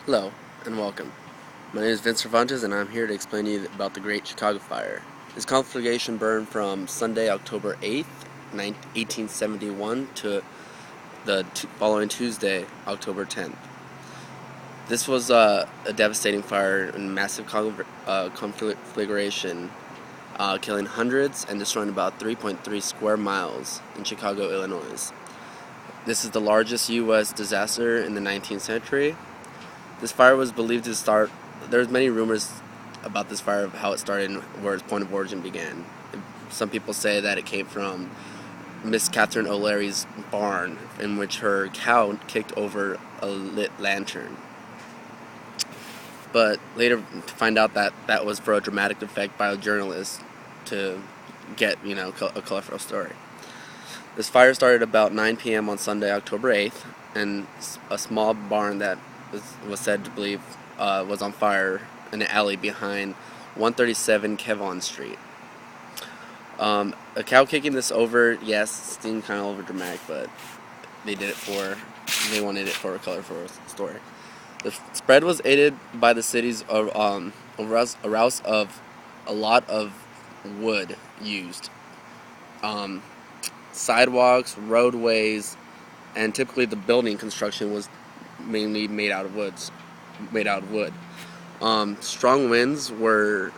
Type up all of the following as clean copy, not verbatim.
Hello, and welcome. My name is Vince Cervantes, and I'm here to explain to you about the Great Chicago Fire. This conflagration burned from Sunday, October 8th, 1871, to the following Tuesday, October 10th. This was a devastating fire and massive conflagration, killing hundreds and destroying about 3.3 square miles in Chicago, Illinois. This is the largest U.S. disaster in the 19th century. This fire was believed to start. There's many rumors about this fire, of how it started and where its point of origin began. Some people say that it came from Miss Catherine O'Leary's barn, in which her cow kicked over a lit lantern. But later to find out that that was for a dramatic effect by a journalist to get, a colorful story. This fire started about 9 p.m. on Sunday, October 8th, in a small barn that was said to believe was on fire in an alley behind 137 Kevon Street. A cow kicking this over, yes, seemed kind of over dramatic, but they wanted it for a colorful story. The spread was aided by the city's arouse of a lot of wood used. Sidewalks, roadways, and typically the building construction was mainly made out of wood. Strong winds were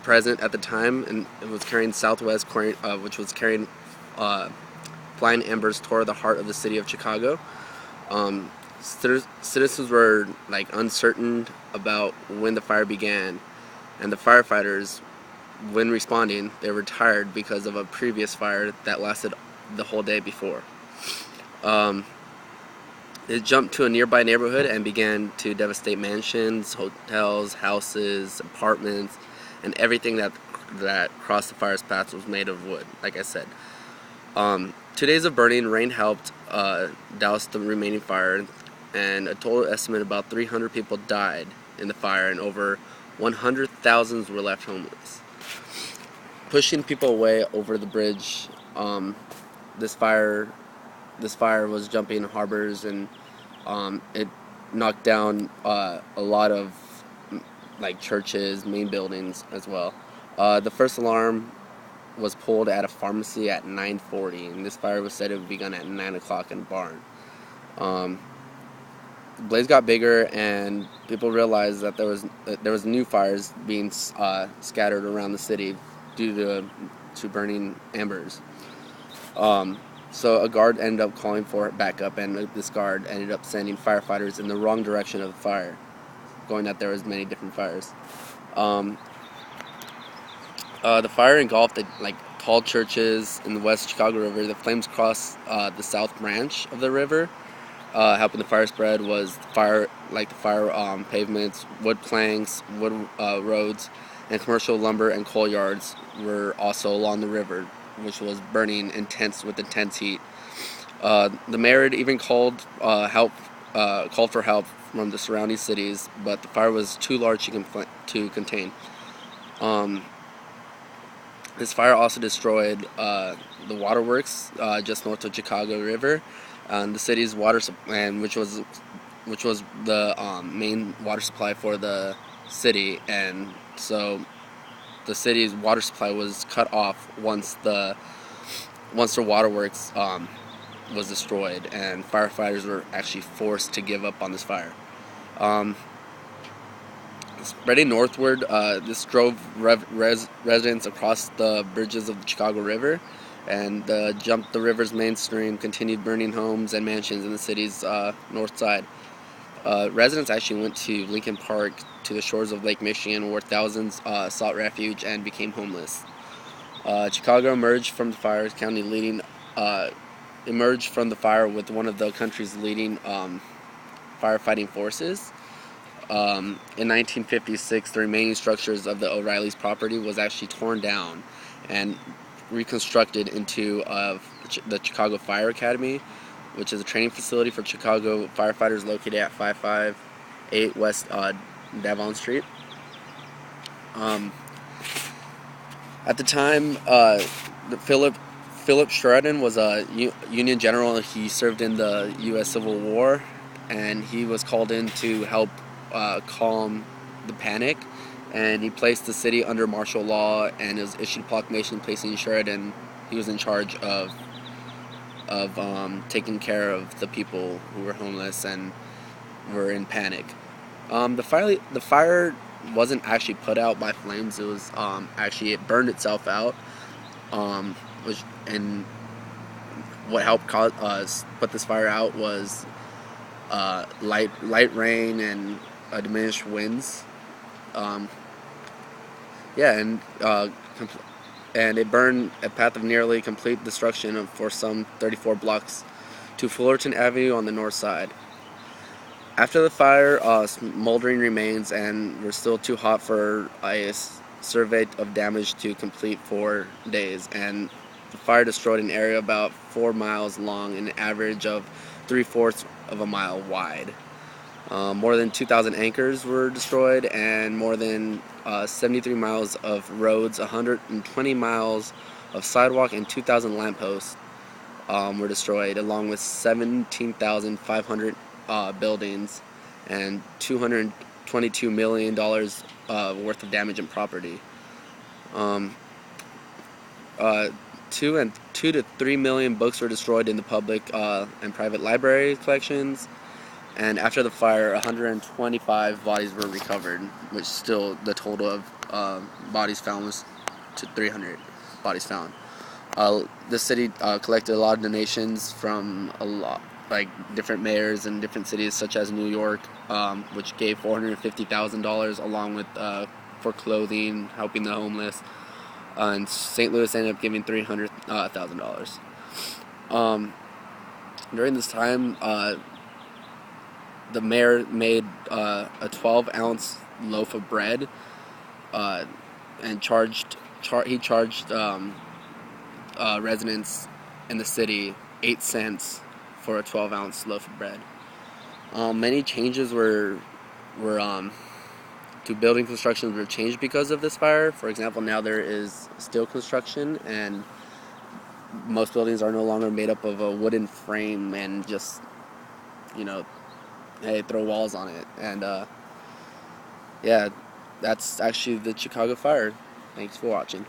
present at the time, and it was carrying which was carrying flying embers toward the heart of the city of Chicago. Citizens were uncertain about when the fire began, and the firefighters, when responding, they were tired because of a previous fire that lasted the whole day before. It jumped to a nearby neighborhood and began to devastate mansions, hotels, houses, apartments, and everything that crossed the fire's path was made of wood, like I said. 2 days of burning rain helped douse the remaining fire, and a total estimate about 300 people died in the fire, and over 100,000 were left homeless. Pushing people away over the bridge, this fire was jumping harbors, and it knocked down a lot of churches, main buildings as well. The first alarm was pulled at a pharmacy at 9:40, and this fire was said to have begun at 9 o'clock in a barn. The blaze got bigger, and people realized that there was new fires being scattered around the city due to burning embers. So a guard ended up calling for backup, and this guard ended up sending firefighters in the wrong direction of the fire, going that there was many different fires. The fire engulfed tall churches in the West Chicago River. The flames crossed the south branch of the river. Helping the fire spread was the fire pavements, wood planks, wood roads, and commercial lumber and coal yards were also along the river, which was burning with intense heat. The mayor even called for help from the surrounding cities, but the fire was too large to contain. This fire also destroyed the waterworks just north of Chicago River, and the city's water which was the main water supply for the city, and so the city's water supply was cut off once the waterworks was destroyed, and firefighters were actually forced to give up on this fire. Spreading northward, this drove residents across the bridges of the Chicago River, and jumped the river's mainstream, continued burning homes and mansions in the city's north side. Residents actually went to Lincoln Park, to the shores of Lake Michigan, where thousands sought refuge and became homeless. Chicago emerged from the fire with one of the country's leading firefighting forces. In 1956, the remaining structures of the O'Reilly's property was actually torn down and reconstructed into the Chicago Fire Academy, which is a training facility for Chicago firefighters located at 558 West Devon Street. At the time, Philip Sheridan was a Union general. He served in the U.S. Civil War, and he was called in to help calm the panic. And he placed the city under martial law, and it was issued a proclamation placing Sheridan. He was in charge of taking care of the people who were homeless and were in panic. The fire wasn't actually put out by flames. It was actually it burned itself out. Which and what helped cause us put this fire out was light rain and diminished winds. Um, yeah, and it burned a path of nearly complete destruction for some 34 blocks to Fullerton Avenue on the north side. After the fire, smoldering remains and were still too hot for a survey of damage to complete 4 days. And the fire destroyed an area about 4 miles long and an average of 3/4 of a mile wide. More than 2,000 anchors were destroyed, and more than 73 miles of roads, 120 miles of sidewalk, and 2,000 lampposts were destroyed, along with 17,500 buildings and $222 million worth of damage in property. Um, 2 to 3 million books were destroyed in the public and private library collections. And after the fire, 125 bodies were recovered, which still the total of bodies found was to 300 bodies found. The city collected a lot of donations from like different mayors in different cities, such as New York, which gave $450,000, along with for clothing, helping the homeless. And St. Louis ended up giving $300,000. During this time, the mayor made a 12-ounce loaf of bread, and he charged residents in the city 8 cents for a 12-ounce loaf of bread. Many changes were to building construction were changed because of this fire. For example, now there is steel construction, and most buildings are no longer made up of a wooden frame and just, hey, throw walls on it. And yeah, that's actually the Chicago fire. Thanks for watching.